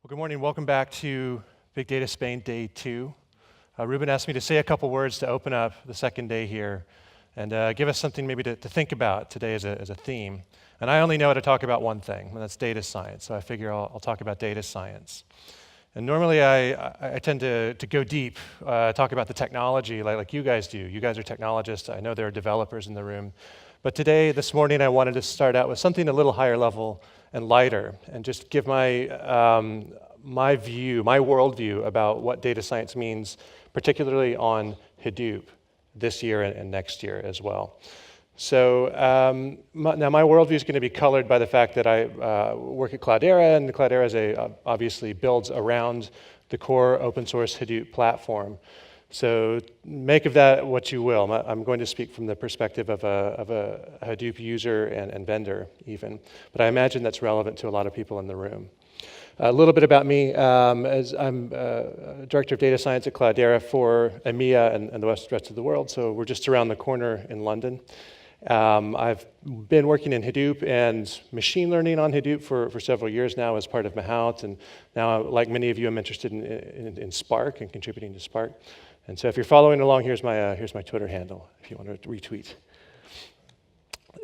Well, good morning. Welcome back to Big Data Spain Day 2. Ruben asked me to say a couple words to open up the second day here and give us something maybe to think about today as a theme. And I only know how to talk about one thing, and that's data science. So I figure I'll talk about data science. And normally I tend to go deep, talk about the technology like you guys do. You guys are technologists. I know there are developers in the room. But today, this morning, I wanted to start out with something a little higher level and lighter, and just give my worldview about what data science means, particularly on Hadoop this year and next year as well. So now my worldview is going to be colored by the fact that I work at Cloudera, and Cloudera obviously builds around the core open source Hadoop platform. So make of that what you will. I'm going to speak from the perspective of a Hadoop user and vendor even, but I imagine that's relevant to a lot of people in the room. A little bit about me, as I'm Director of Data Science at Cloudera for EMEA and the rest of the world, so we're just around the corner in London. I've been working in Hadoop and machine learning on Hadoop for several years now as part of Mahout, and now, like many of you, I'm interested in Spark and contributing to Spark. And so if you're following along, here's my Twitter handle, if you want to retweet.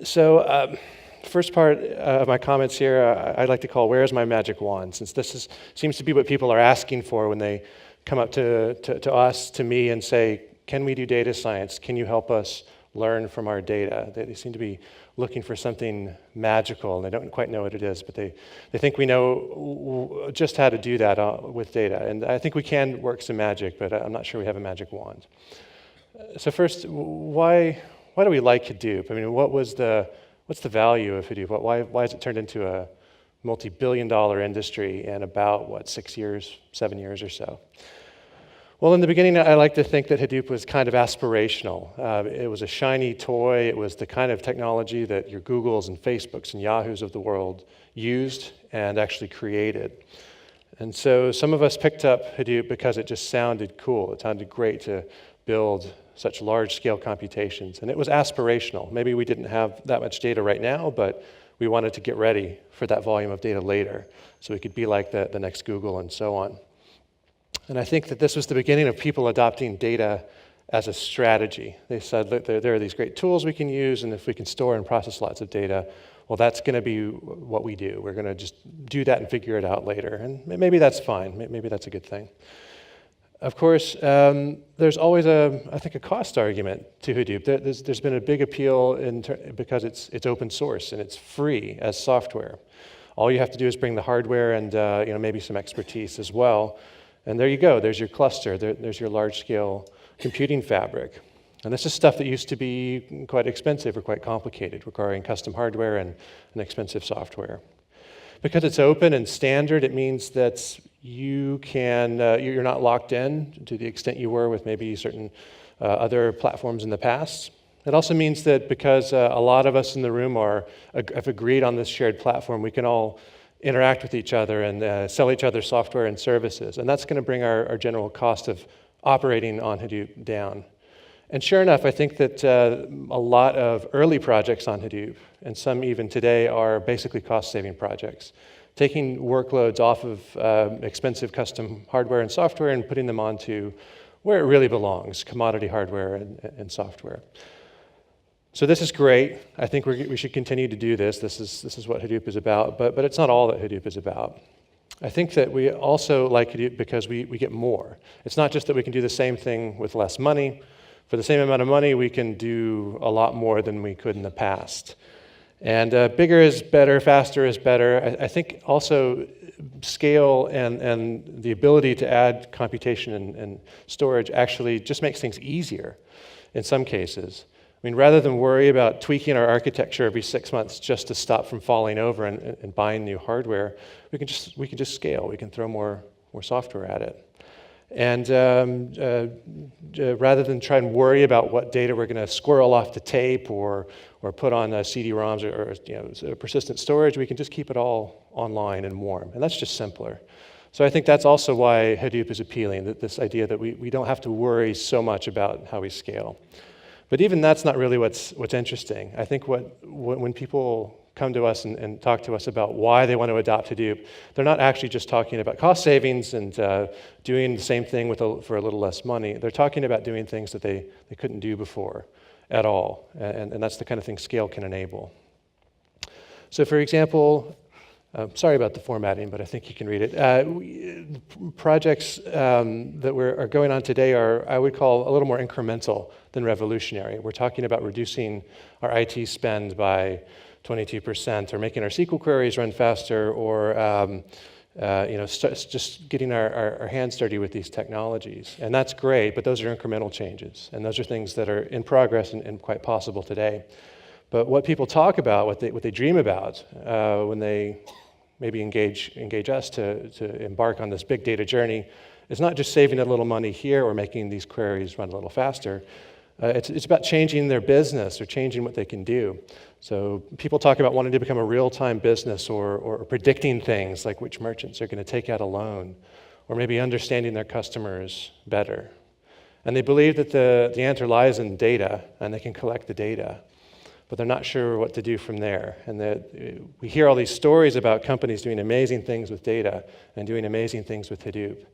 So first part of my comments here, I'd like to call "Where's my magic wand?" Since this seems to be what people are asking for when they come up to us, to me, and say, can we do data science? Can you help us learn from our data? They seem to be looking for something magical, and they don't quite know what it is, but they think we know just how to do that with data. And I think we can work some magic, but I'm not sure we have a magic wand. So first, why do we like Hadoop? I mean, what's the value of Hadoop? Why has it turned into a multi-billion-dollar industry in about, 7 years or so? Well, in the beginning, I like to think that Hadoop was kind of aspirational. It was a shiny toy. It was the kind of technology that your Googles and Facebooks and Yahoos of the world used and actually created. And so some of us picked up Hadoop because it just sounded cool. It sounded great to build such large-scale computations. And it was aspirational. Maybe we didn't have that much data right now, but we wanted to get ready for that volume of data later so we could be like the next Google and so on. And I think that this was the beginning of people adopting data as a strategy. They said, look, there are these great tools we can use, and if we can store and process lots of data, well, that's going to be what we do. We're going to just do that and figure it out later. And maybe that's fine. Maybe that's a good thing. Of course, there's always, I think, a cost argument to Hadoop. There's been a big appeal because it's open source and it's free as software. All you have to do is bring the hardware and maybe some expertise as well. And there you go, there's your cluster, there's your large-scale computing fabric. And this is stuff that used to be quite expensive or quite complicated, requiring custom hardware and expensive software. Because it's open and standard, it means that you're not locked in to the extent you were with maybe certain other platforms in the past. It also means that because a lot of us in the room have agreed on this shared platform, we can all interact with each other and sell each other software and services. And that's going to bring our general cost of operating on Hadoop down. And sure enough, I think that a lot of early projects on Hadoop, and some even today, are basically cost-saving projects, taking workloads off of expensive custom hardware and software and putting them onto where it really belongs, commodity hardware and software. So this is great. I think we should continue to do this. This is what Hadoop is about, but it's not all that Hadoop is about. I think that we also like Hadoop because we get more. It's not just that we can do the same thing with less money. For the same amount of money, we can do a lot more than we could in the past. And bigger is better, faster is better. I think also scale and the ability to add computation and storage actually just makes things easier in some cases. I mean, rather than worry about tweaking our architecture every 6 months just to stop from falling over and buying new hardware, we can just scale. We can throw more software at it. And rather than try and worry about what data we're going to squirrel off the tape or put on CD-ROMs or persistent storage, we can just keep it all online and warm. And that's just simpler. So I think that's also why Hadoop is appealing, this idea that we don't have to worry so much about how we scale. But even that's not really what's interesting. I think when people come to us and talk to us about why they want to adopt Hadoop, they're not actually just talking about cost savings and doing the same thing for a little less money. They're talking about doing things that they couldn't do before at all, and that's the kind of thing scale can enable. So for example, sorry about the formatting, but I think you can read it. Projects that are going on today are, I would call, a little more incremental than revolutionary. We're talking about reducing our IT spend by 22%, or making our SQL queries run faster, or just getting our hands dirty with these technologies. And that's great, but those are incremental changes, and those are things that are in progress and quite possible today. But what people talk about, what they dream about when they maybe engage us to embark on this big data journey, is not just saving a little money here or making these queries run a little faster. It's about changing their business or changing what they can do. So people talk about wanting to become a real-time business, or predicting things like which merchants are going to take out a loan, or maybe understanding their customers better. And they believe that the answer lies in data, and they can collect the data, but they're not sure what to do from there. And we hear all these stories about companies doing amazing things with data and doing amazing things with Hadoop.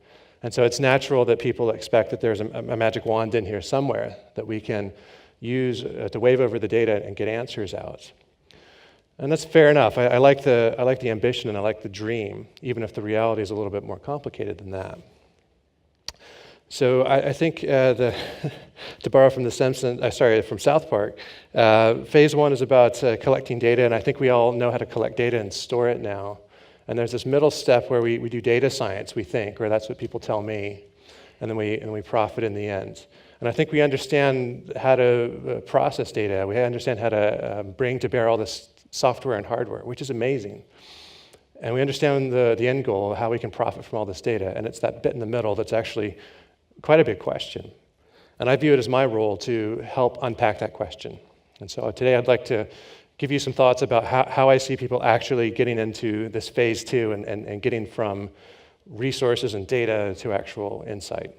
And so it's natural that people expect that there's a magic wand in here somewhere that we can use to wave over the data and get answers out. And that's fair enough. I like the ambition and I like the dream, even if the reality is a little bit more complicated than that. So I think to borrow from from South Park, phase one is about collecting data, and I think we all know how to collect data and store it now. And there's this middle step where we do data science, we think, or that's what people tell me, and then we profit in the end. And I think we understand how to process data. We understand how to bring to bear all this software and hardware, which is amazing. And we understand the end goal, how we can profit from all this data. And it's that bit in the middle that's actually quite a big question. And I view it as my role to help unpack that question. And so today I'd like to give you some thoughts about how I see people actually getting into this phase two and getting from resources and data to actual insight.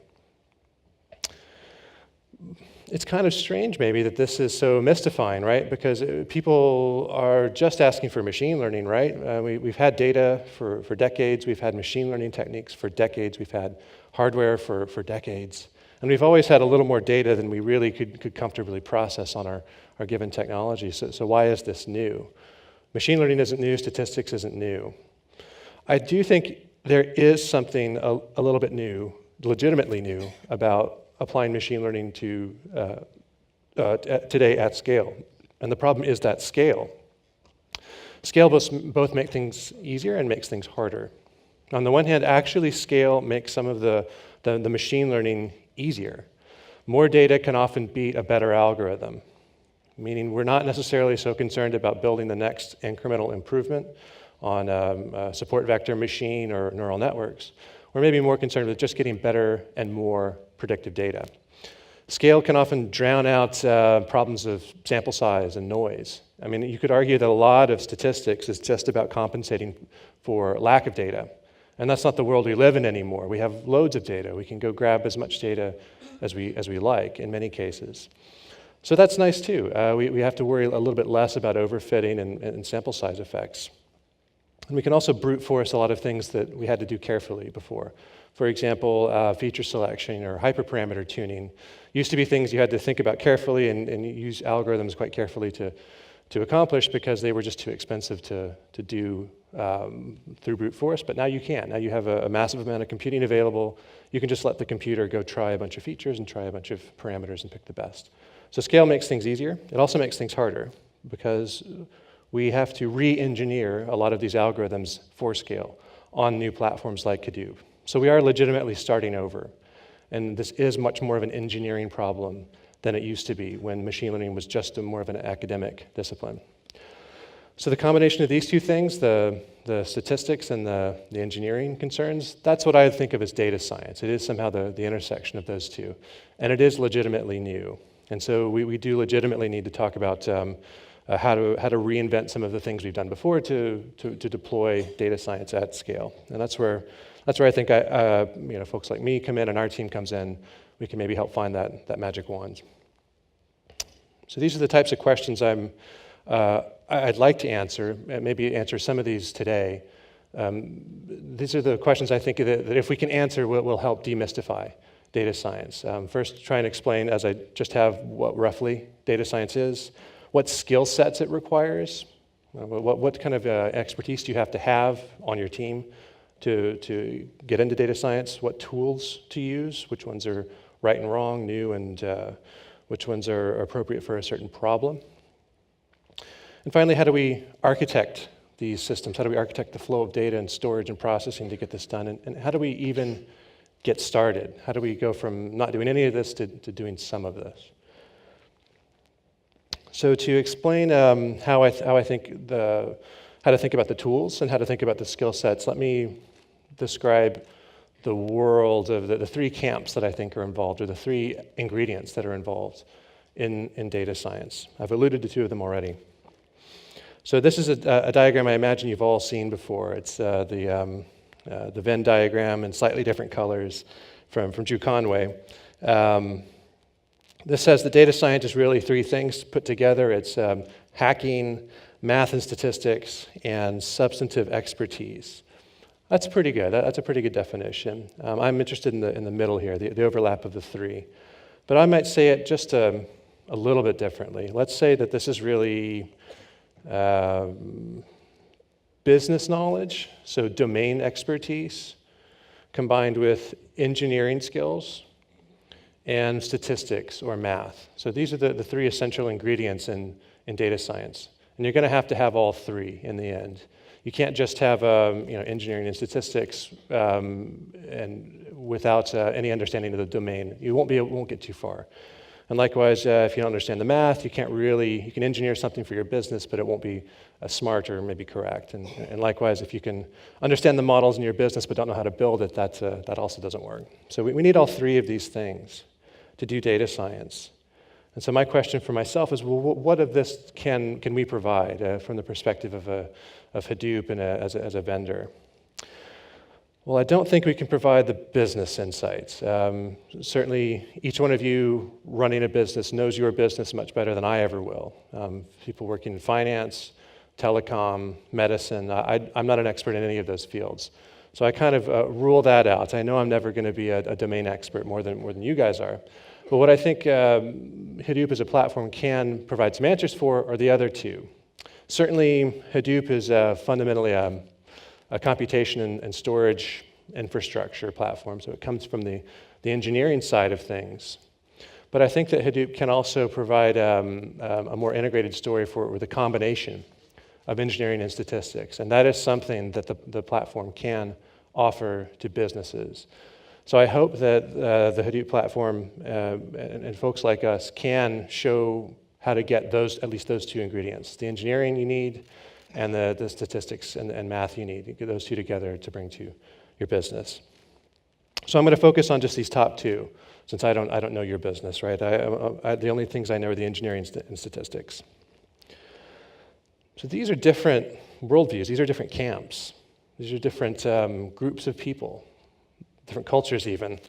It's kind of strange maybe that this is so mystifying, right? Because people are just asking for machine learning, right? We've had data for decades. We've had machine learning techniques for decades. We've had hardware for decades. And we've always had a little more data than we really could comfortably process on our given technology. So why is this new? Machine learning isn't new. Statistics isn't new. I do think there is something a little bit new, legitimately new, about applying machine learning to today at scale. And the problem is that scale. Scale both make things easier and makes things harder. On the one hand, actually scale makes some of the machine learning easier. More data can often beat a better algorithm, meaning we're not necessarily so concerned about building the next incremental improvement on a support vector machine or neural networks. We're maybe more concerned with just getting better and more predictive data. Scale can often drown out problems of sample size and noise. I mean, you could argue that a lot of statistics is just about compensating for lack of data. And that's not the world we live in anymore. We have loads of data. We can go grab as much data as we like in many cases. So that's nice too. We have to worry a little bit less about overfitting and sample size effects. And we can also brute force a lot of things that we had to do carefully before. For example, feature selection or hyperparameter tuning used to be things you had to think about carefully and use algorithms quite carefully to accomplish because they were just too expensive to do through brute force, but now you can. Now you have a massive amount of computing available. You can just let the computer go try a bunch of features and try a bunch of parameters and pick the best. So scale makes things easier. It also makes things harder because we have to re-engineer a lot of these algorithms for scale on new platforms like Hadoop. So we are legitimately starting over. And this is much more of an engineering problem than it used to be when machine learning was just more of an academic discipline. So the combination of these two things, the statistics and the engineering concerns, that's what I think of as data science. It is somehow the intersection of those two. And it is legitimately new. And so we do legitimately need to talk about how to reinvent some of the things we've done before to deploy data science at scale. And that's where I think folks like me come in and our team comes in. We can maybe help find that magic wand. So these are the types of questions I I'd like to answer, maybe answer some of these today. These are the questions I think that if we can answer will help demystify data science. First, try and explain, as I just have, what roughly data science is, what skill sets it requires, what kind of expertise do you have to have on your team to get into data science, what tools to use, which ones are right and wrong, new, and which ones are appropriate for a certain problem. And finally, how do we architect these systems? How do we architect the flow of data and storage and processing to get this done? And how do we even get started? How do we go from not doing any of this to doing some of this? So to explain how to think about the tools and how to think about the skill sets, let me describe the world of the three camps that I think are involved, or the three ingredients that are involved in data science. I've alluded to two of them already. So this is a diagram I imagine you've all seen before. It's the Venn diagram in slightly different colors from Drew Conway. This says the data science is really three things put together. It's hacking, math and statistics, and substantive expertise. That's pretty good. That's a pretty good definition. I'm interested in the middle here, the overlap of the three. But I might say it just a little bit differently. Let's say that this is really business knowledge, so domain expertise, combined with engineering skills and statistics or math. So these are the three essential ingredients in data science. And you're going to have all three in the end. You can't just have engineering and statistics and without any understanding of the domain. You won't get too far. And likewise, if you don't understand the math, you can engineer something for your business, but it won't be smart or maybe correct. And likewise, if you can understand the models in your business but don't know how to build it, that also doesn't work. So we need all three of these things to do data science. And so my question for myself is, well, what of this can we provide from the perspective of Hadoop and as a vendor? Well, I don't think we can provide the business insights. Certainly, each one of you running a business knows your business much better than I ever will. People working in finance, telecom, medicine, I'm not an expert in any of those fields. So I kind of rule that out. I know I'm never going to be a domain expert more than you guys are. But what I think Hadoop as a platform can provide some answers for are the other two. Certainly, Hadoop is fundamentally a computation and storage infrastructure platform, so it comes from the engineering side of things. But I think that Hadoop can also provide a more integrated story for the combination of engineering and statistics, and that is something that the platform can offer to businesses. So I hope that the Hadoop platform and folks like us can show how to get at least those two ingredients, the engineering you need and the statistics and math you need. You get those two together to bring to your business. So I'm going to focus on just these top two, since I don't know your business, right? The only things I know are the engineering and statistics. So these are different worldviews. These are different camps. These are different groups of people, different cultures even.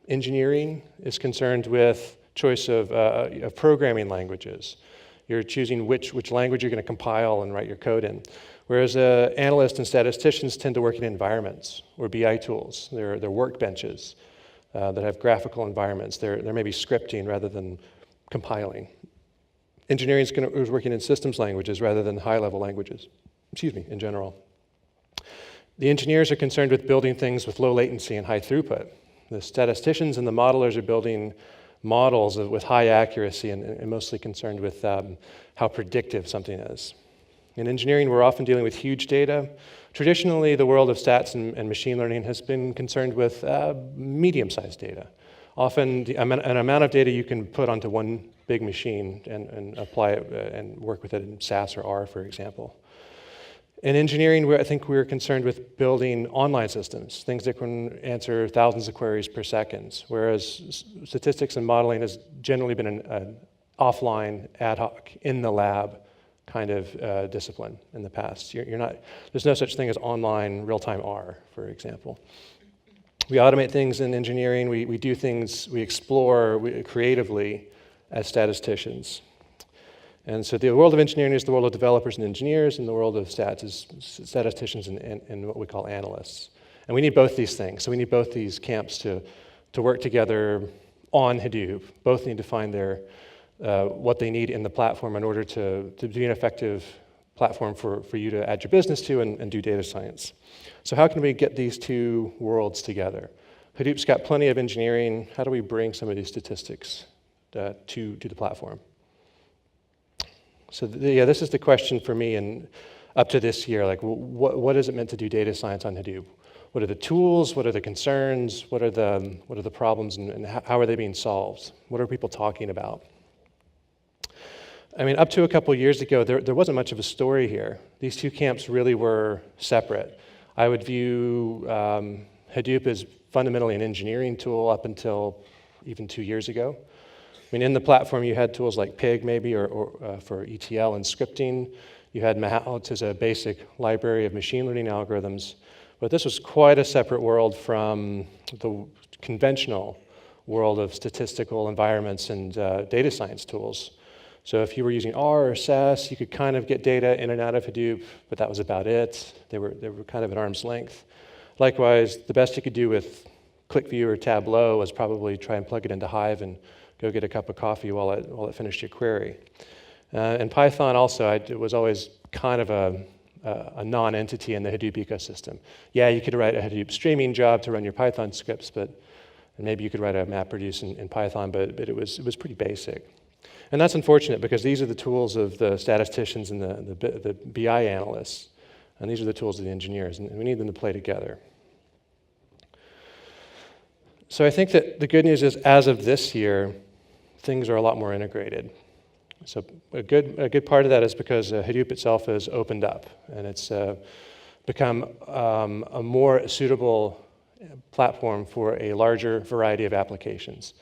Engineering is concerned with choice of programming languages. You're choosing which language you're going to compile and write your code in. Whereas analysts and statisticians tend to work in environments or BI tools. They're workbenches that have graphical environments. They're maybe scripting rather than compiling. Engineering is working in systems languages rather than high-level languages, in general. The engineers are concerned with building things with low latency and high throughput. The statisticians and the modelers are building models with high accuracy and mostly concerned with how predictive something is. In engineering, we're often dealing with huge data. Traditionally, the world of stats and machine learning has been concerned with medium-sized data. Often, an amount of data you can put onto one big machine and apply it and work with it in SAS or R, for example. In engineering, I think we're concerned with building online systems, things that can answer thousands of queries per second, whereas statistics and modeling has generally been an offline, ad hoc, in the lab kind of discipline in the past. There's no such thing as online real-time R, for example. We automate things in engineering. We do things, we explore creatively as statisticians. And so the world of engineering is the world of developers and engineers, and the world of stats is statisticians and what we call analysts. And we need both these things. So we need both these camps to work together on Hadoop. Both need to find what they need in the platform in order to be an effective platform for you to add your business to and do data science. So how can we get these two worlds together? Hadoop's got plenty of engineering. How do we bring some of these statistics to the platform? So this is the question for me and up to this year, like what is it meant to do data science on Hadoop? What are the tools? What are the concerns? What are the problems, and how are they being solved? What are people talking about? I mean, up to a couple years ago, there wasn't much of a story here. These two camps really were separate. I would view Hadoop as fundamentally an engineering tool up until even 2 years ago. I mean, in the platform, you had tools like Pig, maybe, or for ETL and scripting. You had Mahout as a basic library of machine learning algorithms. But this was quite a separate world from the conventional world of statistical environments and data science tools. So if you were using R or SAS, you could kind of get data in and out of Hadoop, but that was about it. They were kind of at arm's length. Likewise, the best you could do with ClickView or Tableau was probably try and plug it into Hive and go get a cup of coffee while it finished your query. And Python also, it was always kind of a non-entity in the Hadoop ecosystem. Yeah, you could write a Hadoop streaming job to run your Python scripts, and maybe you could write a MapReduce in Python, but it was pretty basic. And that's unfortunate because these are the tools of the statisticians and the BI analysts, and these are the tools of the engineers, and we need them to play together. So I think that the good news is, as of this year, things are a lot more integrated. So a good part of that is because Hadoop itself has opened up, and it's become a more suitable platform for a larger variety of applications.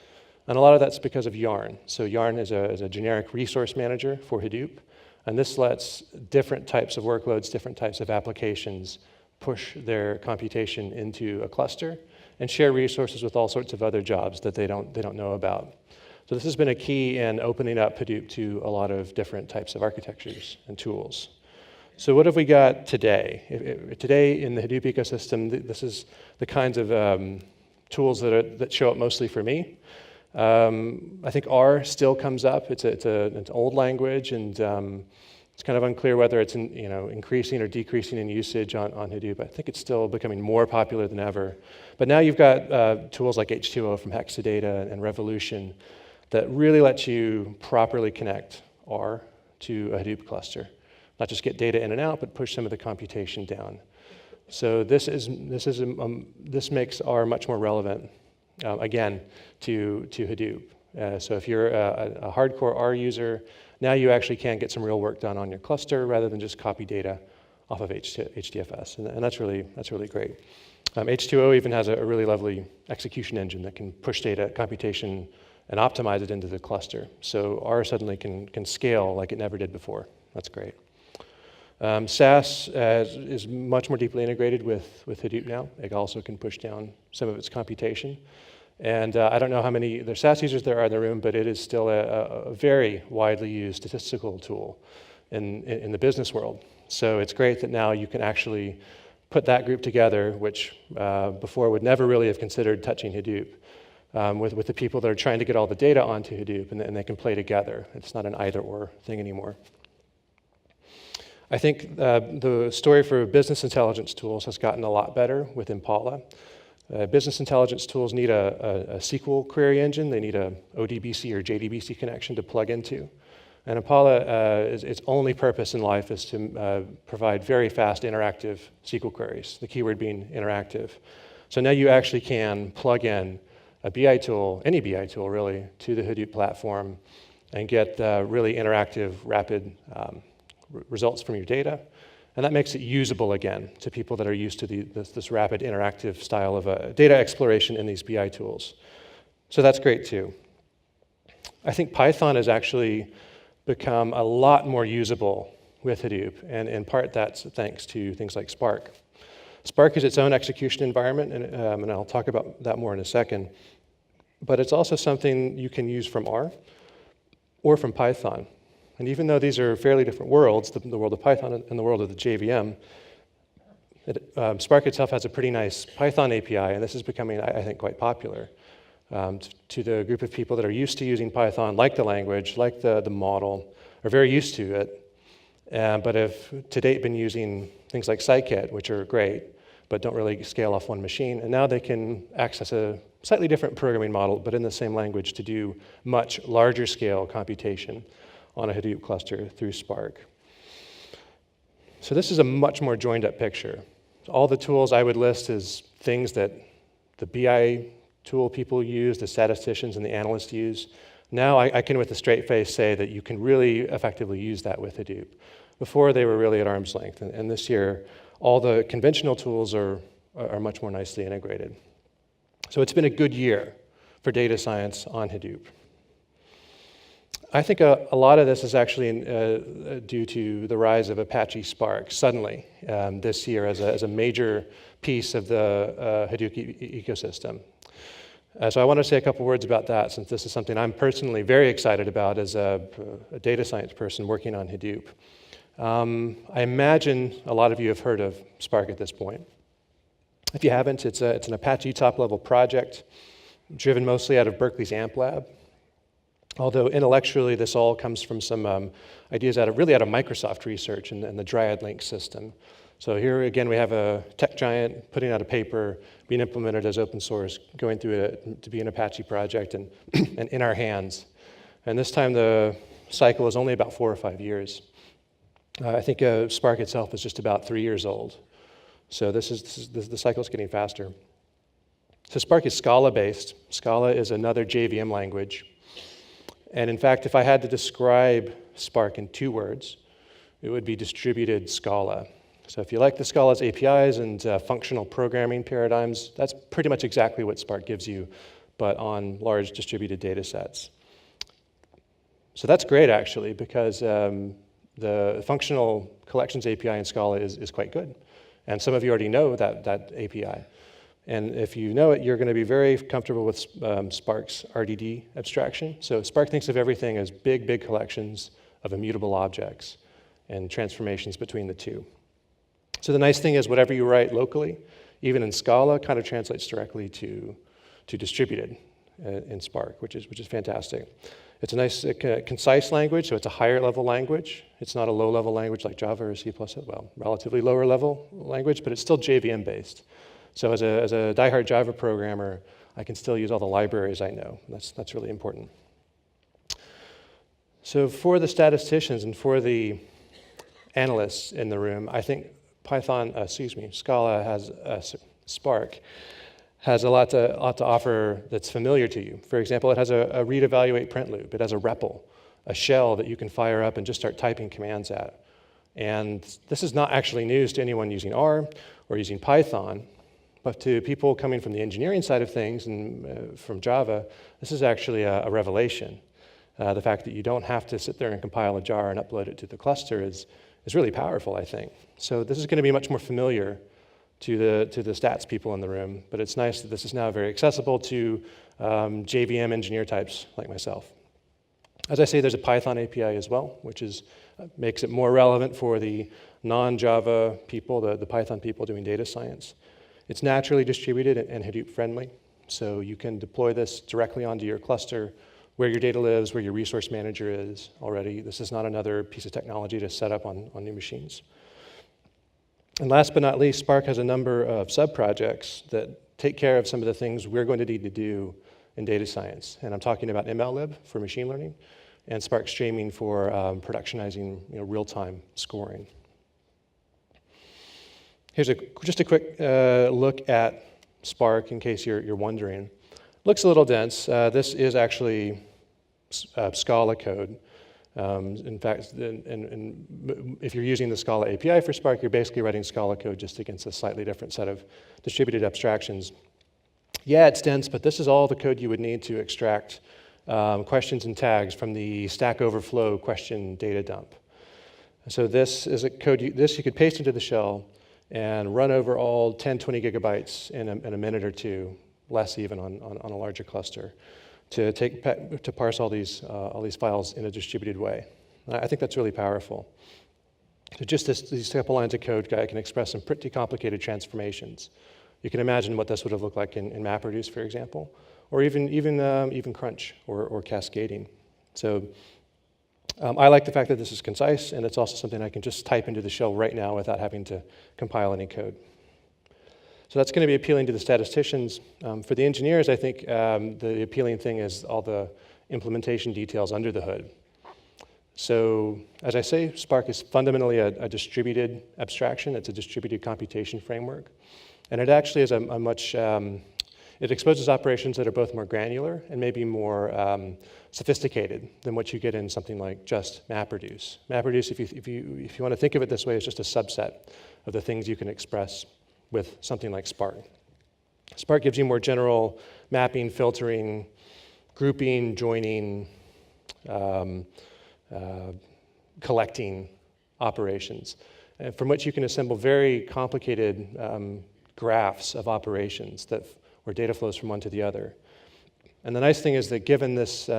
And a lot of that's because of Yarn. So Yarn is a generic resource manager for Hadoop, and this lets different types of workloads, different types of applications push their computation into a cluster and share resources with all sorts of other jobs that they don't know about. So this has been a key in opening up Hadoop to a lot of different types of architectures and tools. So what have we got today? Today in the Hadoop ecosystem, this is the kinds of tools that show up mostly for me. I think R still comes up. It's an old language, and it's kind of unclear whether it's increasing or decreasing in usage on Hadoop. I think it's still becoming more popular than ever. But now you've got tools like H2O from Hexadata and Revolution that really lets you properly connect R to a Hadoop cluster. Not just get data in and out, but push some of the computation down. So this makes R much more relevant, again, to Hadoop. So if you're a hardcore R user, now you actually can get some real work done on your cluster rather than just copy data off of HDFS, and that's really great. H2O even has a really lovely execution engine that can push data computation and optimize it into the cluster. So R suddenly can scale like it never did before. That's great. SAS is much more deeply integrated with Hadoop now. It also can push down some of its computation. And I don't know how many other SAS users there are in the room, but it is still a very widely used statistical tool in the business world. So it's great that now you can actually put that group together, which before would never really have considered touching Hadoop, with the people that are trying to get all the data onto Hadoop, and they can play together. It's not an either-or thing anymore. I think the story for business intelligence tools has gotten a lot better with Impala. Business intelligence tools need a SQL query engine. They need a ODBC or JDBC connection to plug into. And Impala, its only purpose in life is to provide very fast interactive SQL queries, the keyword being interactive. So now you actually can plug in a BI tool, any BI tool really, to the Hadoop platform and get really interactive, rapid results from your data. And that makes it usable again to people that are used to this rapid interactive style of data exploration in these BI tools. So that's great too. I think Python has actually become a lot more usable with Hadoop, and in part that's thanks to things like Spark. Spark is its own execution environment, and I'll talk about that more in a second. But it's also something you can use from R or from Python. And even though these are fairly different worlds, the world of Python and the world of the JVM, Spark itself has a pretty nice Python API, and this is becoming, I think, quite popular to the group of people that are used to using Python, like the language, like the model, are very used to it, but have to date been using things like scikit, which are great, but don't really scale off one machine. And now they can access a slightly different programming model, but in the same language, to do much larger scale computation on a Hadoop cluster through Spark. So this is a much more joined up picture. All the tools I would list as things that the BI tool people use, the statisticians and the analysts use. Now I can with a straight face say that you can really effectively use that with Hadoop. Before they were really at arm's length, and this year all the conventional tools are much more nicely integrated. So it's been a good year for data science on Hadoop. I think a lot of this is actually due to the rise of Apache Spark suddenly this year as a major piece of the Hadoop ecosystem. So I want to say a couple words about that, since this is something I'm personally very excited about as a data science person working on Hadoop. I imagine a lot of you have heard of Spark at this point. If you haven't, it's an Apache top-level project driven mostly out of Berkeley's AMP lab. Although intellectually, this all comes from some ideas out of Microsoft research and the Dryad Link system. So here again, we have a tech giant putting out a paper, being implemented as open source, going through it to be an Apache project and, and in our hands. And this time the cycle is only about 4 or 5 years. I think Spark itself is just about 3 years old. So the cycle is getting faster. So Spark is Scala-based. Scala is another JVM language. And in fact, if I had to describe Spark in 2 words, it would be distributed Scala. So if you like the Scala's APIs and functional programming paradigms, that's pretty much exactly what Spark gives you, but on large distributed data sets. So that's great, actually, because the functional collections API in Scala is quite good. And some of you already know that API. And if you know it, you're going to be very comfortable with Spark's RDD abstraction. So Spark thinks of everything as big, big collections of immutable objects and transformations between the two. So the nice thing is whatever you write locally, even in Scala, kind of translates directly to distributed in Spark, which is fantastic. It's a nice, concise language, so it's a higher level language. It's not a low level language like Java or C++, well, relatively lower level language, but it's still JVM based. So as a diehard Java programmer, I can still use all the libraries I know. That's really important. So for the statisticians and for the analysts in the room, I think Scala has, Spark has a lot to offer that's familiar to you. For example, it has a read, evaluate, print loop. It has a REPL, a shell that you can fire up and just start typing commands at. And this is not actually news to anyone using R or using Python, but to people coming from the engineering side of things and from Java, this is actually a revelation. The fact that you don't have to sit there and compile a jar and upload it to the cluster is really powerful, I think. So this is going to be much more familiar to the stats people in the room, but it's nice that this is now very accessible to JVM engineer types like myself. As I say, there's a Python API as well, which makes it more relevant for the non-Java people, the Python people doing data science. It's naturally distributed and Hadoop friendly, so you can deploy this directly onto your cluster where your data lives, where your resource manager is already. This is not another piece of technology to set up on new machines. And last but not least, Spark has a number of sub-projects that take care of some of the things we're going to need to do in data science. And I'm talking about MLlib for machine learning and Spark Streaming for productionizing real-time scoring. Here's just a quick look at Spark in case you're wondering. Looks a little dense. This is actually Scala code. In fact, if you're using the Scala API for Spark, you're basically writing Scala code just against a slightly different set of distributed abstractions. Yeah, it's dense, but this is all the code you would need to extract questions and tags from the Stack Overflow question data dump. So this is a code you could paste into the shell and run over all 10, 20 gigabytes in a minute or two, less even on a larger cluster, to parse all these files in a distributed way. I think that's really powerful. So just these couple lines of code can express some pretty complicated transformations. You can imagine what this would have looked like in MapReduce, for example, or even Crunch or cascading. So I like the fact that this is concise, and it's also something I can just type into the shell right now without having to compile any code. So that's going to be appealing to the statisticians. For the engineers, I think the appealing thing is all the implementation details under the hood. So as I say, Spark is fundamentally a distributed abstraction. It's a distributed computation framework. And it actually is a much, it exposes operations that are both more granular and maybe more sophisticated than what you get in something like just MapReduce. MapReduce, if you want to think of it this way, is just a subset of the things you can express with something like Spark. Spark gives you more general mapping, filtering, grouping, joining, collecting operations, from which you can assemble very complicated graphs of operations where data flows from one to the other. And the nice thing is that given this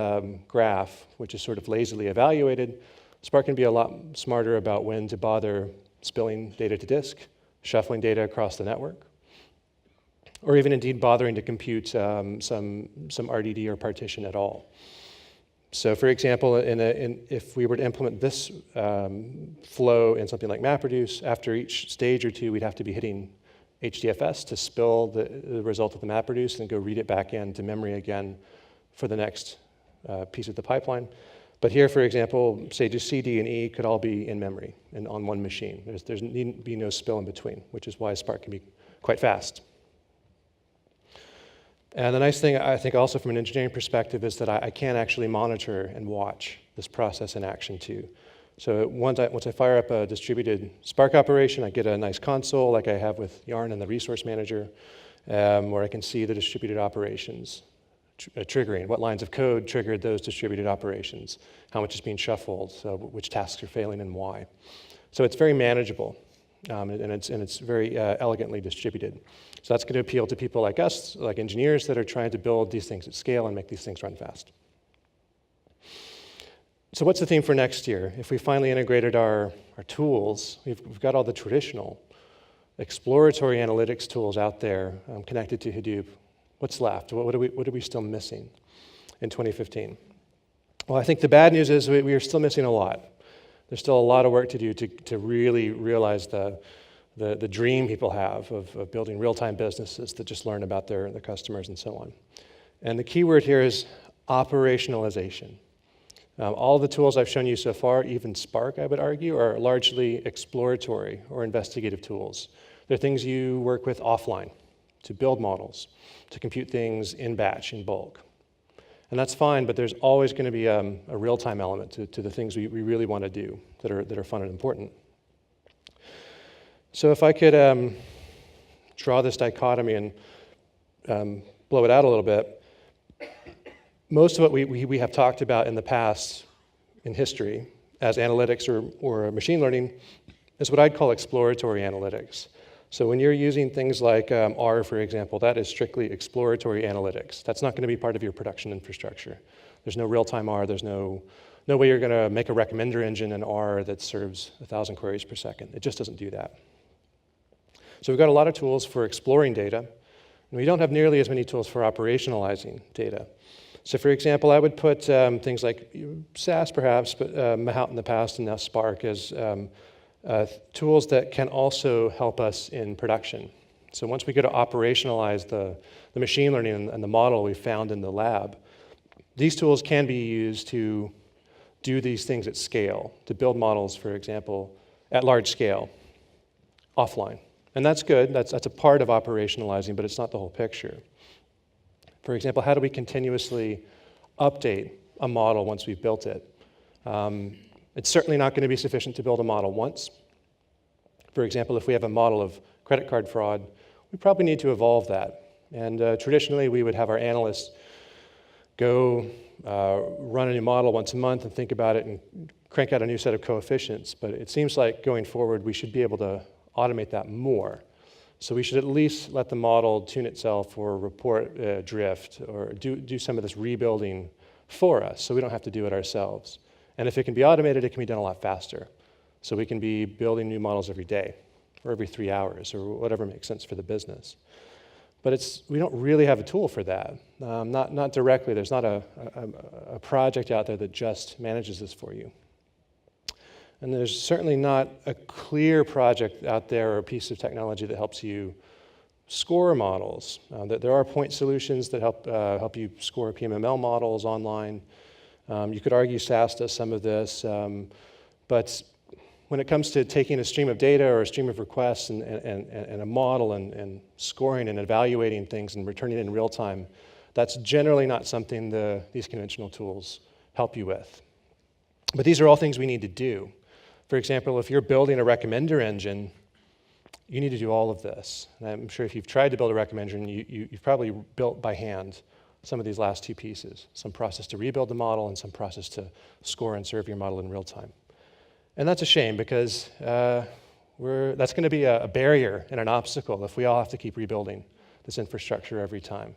graph, which is sort of lazily evaluated, Spark can be a lot smarter about when to bother spilling data to disk, shuffling data across the network, or even indeed bothering to compute some RDD or partition at all. So for example, if we were to implement this flow in something like MapReduce, after each stage or two, we'd have to be hitting HDFS to spill the result of the MapReduce and go read it back into memory again for the next piece of the pipeline. But here, for example, say just C, D, and E could all be in memory and on one machine. There needn't be no spill in between, which is why Spark can be quite fast. And the nice thing, I think, also from an engineering perspective is that I can actually monitor and watch this process in action too. So once I fire up a distributed Spark operation, I get a nice console like I have with Yarn and the resource manager, where I can see the distributed operations triggering, what lines of code triggered those distributed operations, how much is being shuffled, so which tasks are failing and why. So it's very manageable, and it's very elegantly distributed. So that's going to appeal to people like us, like engineers that are trying to build these things at scale and make these things run fast. So what's the theme for next year? If we finally integrated our tools, we've got all the traditional exploratory analytics tools out there connected to Hadoop. What's left? What are we still missing in 2015? Well, I think the bad news is we are still missing a lot. There's still a lot of work to do to really realize the dream people have of building real-time businesses that just learn about their customers and so on. And the key word here is operationalization. All the tools I've shown you so far, even Spark, I would argue, are largely exploratory or investigative tools. They're things you work with offline to build models, to compute things in batch, in bulk. And that's fine, but there's always going to be a real-time element to the things we really want to do that are fun and important. So if I could draw this dichotomy and blow it out a little bit, most of what we have talked about in the past in history as analytics or machine learning is what I'd call exploratory analytics. So when you're using things like R, for example, that is strictly exploratory analytics. That's not going to be part of your production infrastructure. There's no real-time R. There's no way you're going to make a recommender engine in R that serves 1,000 queries per second. It just doesn't do that. So we've got a lot of tools for exploring data, and we don't have nearly as many tools for operationalizing data. So for example, I would put things like SAS perhaps, but Mahout in the past and now Spark as tools that can also help us in production. So once we go to operationalize the machine learning and the model we found in the lab, these tools can be used to do these things at scale, to build models, for example, at large scale, offline. And that's good, that's a part of operationalizing, but it's not the whole picture. For example, how do we continuously update a model once we've built it? It's certainly not going to be sufficient to build a model once. For example, if we have a model of credit card fraud, we probably need to evolve that. And traditionally, we would have our analysts go run a new model once a month and think about it and crank out a new set of coefficients. But it seems like going forward, we should be able to automate that more. So we should at least let the model tune itself or report drift or do some of this rebuilding for us so we don't have to do it ourselves. And if it can be automated, it can be done a lot faster. So we can be building new models every day, or every 3 hours, or whatever makes sense for the business. But we don't really have a tool for that. Not directly. There's not a project out there that just manages this for you. And there's certainly not a clear project out there or a piece of technology that helps you score models. There are point solutions that help you score PMML models online. You could argue SAS does some of this, but when it comes to taking a stream of data or a stream of requests and a model and scoring and evaluating things and returning it in real time, that's generally not something these conventional tools help you with. But these are all things we need to do. For example, if you're building a recommender engine, you need to do all of this. And I'm sure if you've tried to build a recommender engine, you've probably built by hand some of these last two pieces, some process to rebuild the model and some process to score and serve your model in real time. And that's a shame because that's going to be a barrier and an obstacle if we all have to keep rebuilding this infrastructure every time.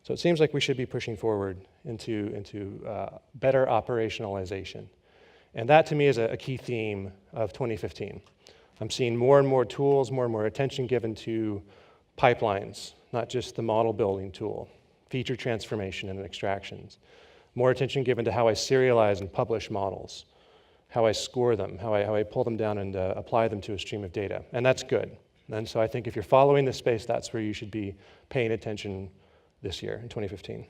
So it seems like we should be pushing forward into better operationalization. And that to me is a key theme of 2015. I'm seeing more and more tools, more and more attention given to pipelines, not just the model building tool, feature transformation and extractions, more attention given to how I serialize and publish models, how I score them, how I pull them down and apply them to a stream of data. And that's good. And so I think if you're following this space, that's where you should be paying attention this year in 2015.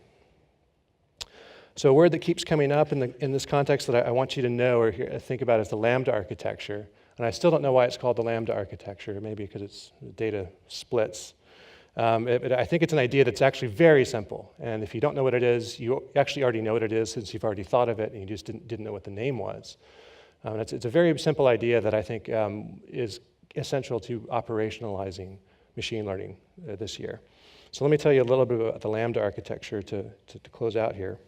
So a word that keeps coming up in this context that I want you to know or think about is the Lambda architecture. And I still don't know why it's called the Lambda architecture, maybe because it's data splits. I think it's an idea that's actually very simple. And if you don't know what it is, you actually already know what it is since you've already thought of it and you just didn't know what the name was. It's a very simple idea that I think is essential to operationalizing machine learning this year. So let me tell you a little bit about the Lambda architecture to close out here.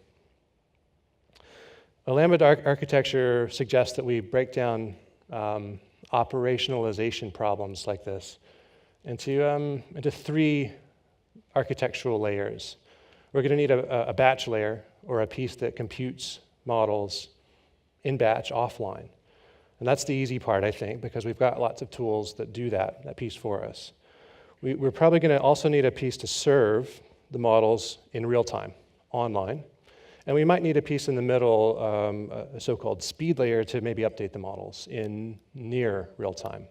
A Lambda architecture suggests that we break down operationalization problems like this into 3 architectural layers. We're going to need a batch layer, or a piece that computes models in batch offline. And that's the easy part, I think, because we've got lots of tools that do that piece for us. We're probably going to also need a piece to serve the models in real time, online. And we might need a piece in the middle, a so-called speed layer, to maybe update the models in near real time.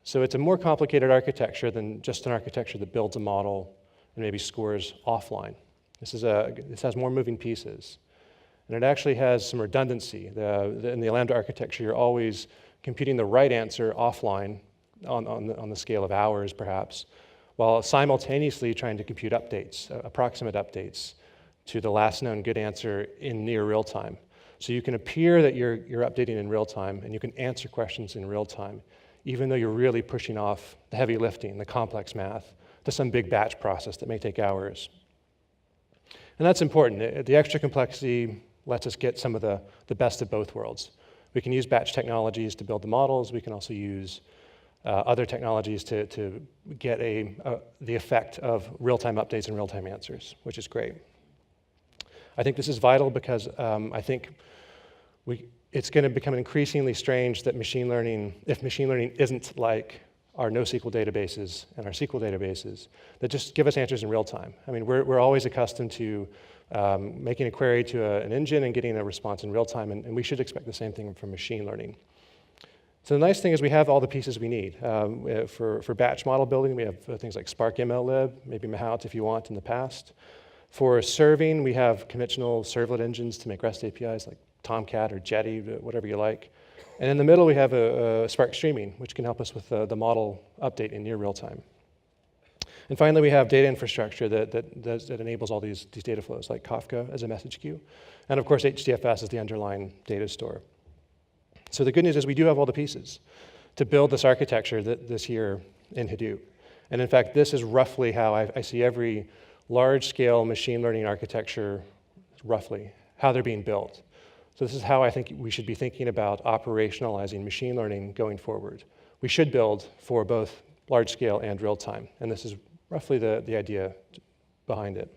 So it's a more complicated architecture than just an architecture that builds a model and maybe scores offline. This has more moving pieces. And it actually has some redundancy. In the Lambda architecture, you're always computing the right answer offline on the scale of hours, perhaps, while simultaneously trying to compute updates, approximate updates, to the last known good answer in near real time. So you can appear that you're updating in real time, and you can answer questions in real time, even though you're really pushing off the heavy lifting, the complex math, to some big batch process that may take hours. And that's important. The extra complexity lets us get some of the best of both worlds. We can use batch technologies to build the models. We can also use other technologies to get the effect of real-time updates and real-time answers, which is great. I think this is vital because I think it's going to become increasingly strange that machine learning isn't like our NoSQL databases and our SQL databases that just give us answers in real time. I mean, we're always accustomed to making a query to an engine and getting a response in real time, and we should expect the same thing from machine learning. So the nice thing is we have all the pieces we need. For batch model building, we have things like Spark MLlib, maybe Mahout if you want in the past. For serving, we have conventional servlet engines to make REST APIs like Tomcat or Jetty, whatever you like. And in the middle, we have a Spark Streaming, which can help us with the model update in near real time. And finally, we have data infrastructure that enables all these data flows, like Kafka as a message queue. And of course, HDFS is the underlying data store. So the good news is we do have all the pieces to build this architecture this year in Hadoop. And in fact, this is roughly how I see every large-scale machine learning architecture, roughly, how they're being built. So this is how I think we should be thinking about operationalizing machine learning going forward. We should build for both large-scale and real-time, and this is roughly the idea behind it.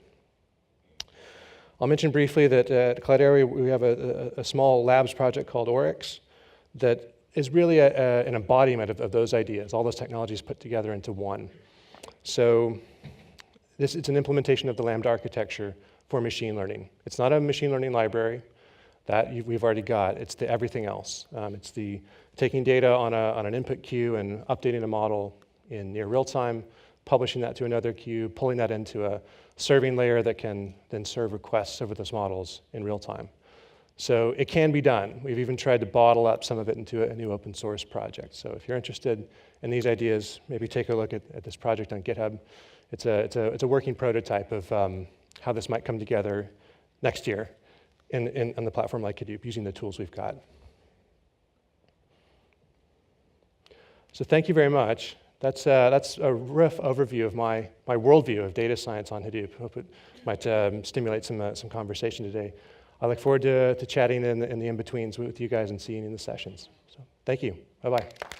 I'll mention briefly that at Cloudera we have a small labs project called Oryx that is really an embodiment of those ideas, all those technologies put together into one. So it's an implementation of the Lambda architecture for machine learning. It's not a machine learning library that we've already got. It's the everything else. It's the taking data on an input queue and updating a model in near real time, publishing that to another queue, pulling that into a serving layer that can then serve requests over those models in real time. So it can be done. We've even tried to bottle up some of it into a new open source project. So if you're interested in these ideas, maybe take a look at this project on GitHub. It's a working prototype of how this might come together next year on the platform like Hadoop using the tools we've got. So thank you very much. That's a rough overview of my worldview of data science on Hadoop. Hope it might stimulate some conversation today. I look forward to chatting in the in-betweens with you guys and seeing you in the sessions. So thank you. Bye-bye.